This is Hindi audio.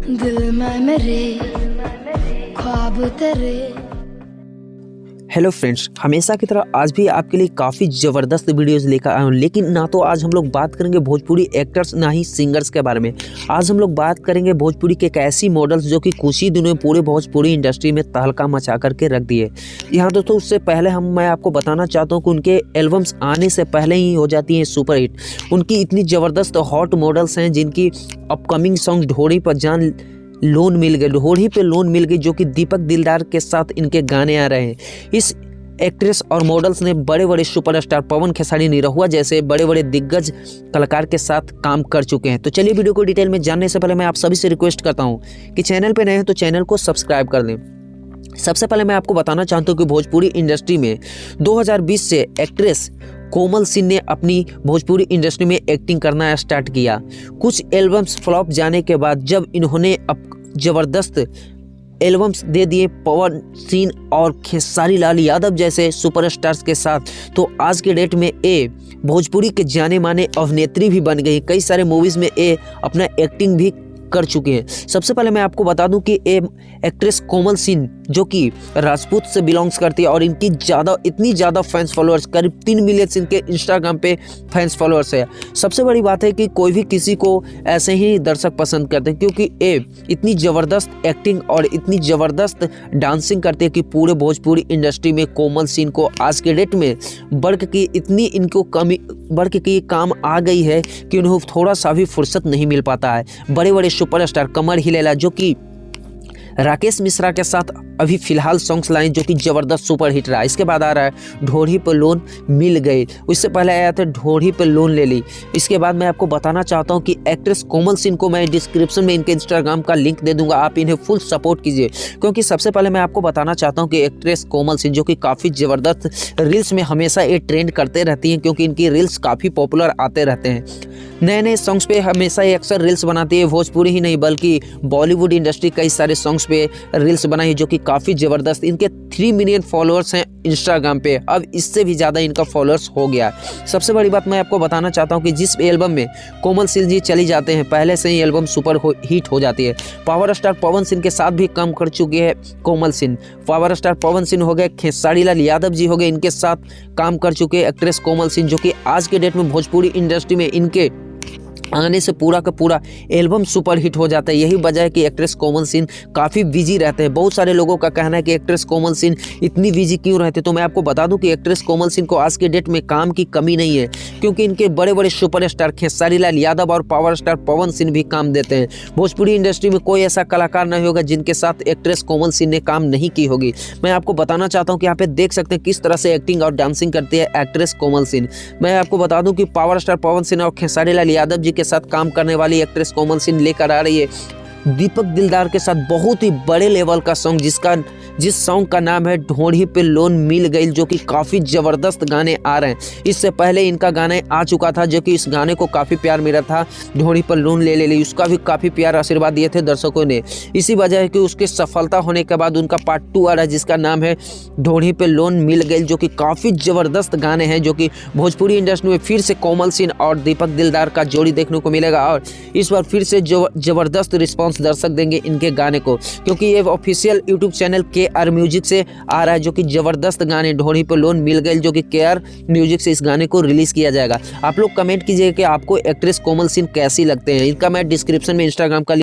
दिल में मेरे ख्वाब तेरे। हेलो फ्रेंड्स, हमेशा की तरह आज भी आपके लिए काफ़ी ज़बरदस्त वीडियोस लेकर आया हूँ। लेकिन ना तो आज हम लोग बात करेंगे भोजपुरी एक्टर्स ना ही सिंगर्स के बारे में। आज हम लोग बात करेंगे भोजपुरी के एक ऐसी मॉडल्स जो कि कुछ ही दिनों में पूरे भोजपुरी इंडस्ट्री में तहलका मचा करके रख दिए। यहाँ दोस्तों, उससे पहले मैं आपको बताना चाहता हूँ कि उनके एल्बम्स आने से पहले ही हो जाती हैं सुपरहिट। उनकी इतनी ज़बरदस्त हॉट मॉडल्स हैं जिनकी अपकमिंग सॉन्ग ढोड़ी पर जान लोन मिल गई, ढोड़ी पे लोन मिल गई, जो कि दीपक दिलदार के साथ इनके गाने आ रहे हैं। इस एक्ट्रेस और मॉडल्स ने बड़े बड़े सुपरस्टार पवन खेसारी, निरहुआ जैसे बड़े बड़े दिग्गज कलाकार के साथ काम कर चुके हैं। तो चलिए वीडियो को डिटेल में जानने से पहले मैं आप सभी से रिक्वेस्ट करता हूं कि चैनल पे नए हैं तो चैनल को सब्सक्राइब कर लें। सबसे पहले मैं आपको बताना चाहता हूँ कि भोजपुरी इंडस्ट्री में 2020 से एक्ट्रेस कोमल सिंह ने अपनी भोजपुरी इंडस्ट्री में एक्टिंग करना स्टार्ट किया। कुछ एल्बम्स फ्लॉप जाने के बाद जब इन्होंने अब ज़बरदस्त एल्बम्स दे दिए पवन सिंह और खेसारी लाल यादव जैसे सुपरस्टार्स के साथ, तो आज के डेट में ए भोजपुरी के जाने माने अभिनेत्री भी बन गई। कई सारे मूवीज़ में ए अपना एक्टिंग भी कर चुके हैं। सबसे पहले मैं आपको बता दूं कि ए एक्ट्रेस कोमल सिंह जो कि राजपूत से बिलोंग्स करती है और इनकी इतनी ज़्यादा फैंस फॉलोअर्स, करीब 3 मिलियन इनके इंस्टाग्राम पे फैंस फॉलोअर्स है। सबसे बड़ी बात है कि कोई भी किसी को ऐसे ही दर्शक पसंद करते हैं, क्योंकि ए इतनी ज़बरदस्त एक्टिंग और इतनी ज़बरदस्त डांसिंग करती है कि पूरे भोजपुरी इंडस्ट्री में कोमल सिंह को आज के डेट में बढ़ के काम आ गई है कि उन्हें थोड़ा सा भी फुर्सत नहीं मिल पाता है। बड़े बड़े सुपरस्टार कमर हिलेला जो कि राकेश मिश्रा के साथ अभी फिलहाल सॉन्ग्स लाइन जो कि ज़बरदस्त सुपर हिट रहा। इसके बाद आ रहा है ढोड़ी पर लोन मिल गई, उससे पहले आया था ढोड़ी पर लोन ले ली। इसके बाद मैं आपको बताना चाहता हूं कि एक्ट्रेस कोमल सिंह को मैं डिस्क्रिप्शन में इनके इंस्टाग्राम का लिंक दे दूंगा, आप इन्हें फुल सपोर्ट कीजिए। क्योंकि सबसे पहले मैं आपको बताना चाहता हूँ कि एक्ट्रेस कोमल सिंह जो कि काफ़ी ज़बरदस्त रील्स में हमेशा ये ट्रेंड करते रहती हैं, क्योंकि इनकी रील्स काफ़ी पॉपुलर आते रहते हैं। नए नए सॉन्ग्स पे हमेशा ये अक्सर रील्स बनाती है। भोजपुरी ही नहीं बल्कि बॉलीवुड इंडस्ट्री कई सारे सॉन्ग्स पे रील्स बनाई है जो कि काफ़ी ज़बरदस्त। इनके 3 मिलियन फॉलोअर्स हैं इंस्टाग्राम पे, अब इससे भी ज़्यादा इनका फॉलोअर्स हो गया है। सबसे बड़ी बात मैं आपको बताना चाहता हूँ कि जिस एल्बम में कोमल सिंह जी चली जाते हैं, पहले से ही एल्बम सुपर हिट हो जाती है। पावर स्टार पवन सिंह के साथ भी काम कर चुकी है कोमल सिंह। पावर स्टार पवन सिंह हो गए, खेसारी लाल यादव जी हो गए, इनके साथ काम कर चुके हैं एक्ट्रेस कोमल सिंह, जो कि आज के डेट में भोजपुरी इंडस्ट्री में इनके आने से पूरा का पूरा एल्बम सुपर हिट हो जाता है। यही वजह है कि एक्ट्रेस कोमल सिंह काफ़ी बिजी रहते हैं। बहुत सारे लोगों का कहना है कि एक्ट्रेस कोमल सिंह इतनी बिजी क्यों रहते, तो मैं आपको बता दूं कि एक्ट्रेस कोमल सिंह को आज के डेट में काम की कमी नहीं है, क्योंकि इनके बड़े बड़े सुपरस्टार खेसारी लाल यादव और पावर स्टार पवन सिंह भी काम देते हैं। भोजपुरी इंडस्ट्री में कोई ऐसा कलाकार नहीं होगा जिनके साथ एक्ट्रेस कोमल सिंह ने काम नहीं की होगी। मैं आपको बताना चाहता हूँ कि यहाँ पे देख सकते हैं किस तरह से एक्टिंग और डांसिंग करती है एक्ट्रेस कोमल सिंह। मैं आपको बता दूं कि पावर स्टार पवन सिंह और खेसारी लाल यादव जी के साथ काम करने वाली एक्ट्रेस कोमल सिंह लेकर आ रही है दीपक दिलदार के साथ बहुत ही बड़े लेवल का सॉन्ग, जिस सॉन्ग का नाम है ढोड़ी पे लोन मिल गई, जो कि काफ़ी ज़बरदस्त गाने आ रहे हैं। इससे पहले इनका गाना आ चुका था जो कि इस गाने को काफ़ी प्यार मिला था, ढोड़ी पर लोन ले ली, उसका भी काफ़ी प्यार आशीर्वाद दिए थे दर्शकों ने। इसी वजह है कि उसकी सफलता होने के बाद उनका पार्ट 2 आ रहा है जिसका नाम है ढोड़ी पे लोन मिल गई, जो कि काफ़ी ज़बरदस्त गाने हैं, जो कि भोजपुरी इंडस्ट्री में फिर से कोमल सिंह और दीपक दिलदार का जोड़ी देखने को मिलेगा। और इस बार फिर से ज़बरदस्त रिस्पॉन्स दर्शक देंगे इनके गाने को, क्योंकि ये official YouTube channel KR music से आ रहा है, जो कि ज़बरदस्त गाने ढोड़ी पे लोन मिल गई, जो कि KR म्यूजिक से इस गाने को रिलीज किया जाएगा। आप लोग कमेंट कीजिए कि आपको एक्ट्रेस कोमल सिंह कैसी लगते हैं। इनका मैं डिस्क्रिप्शन में इंस्टाग्राम का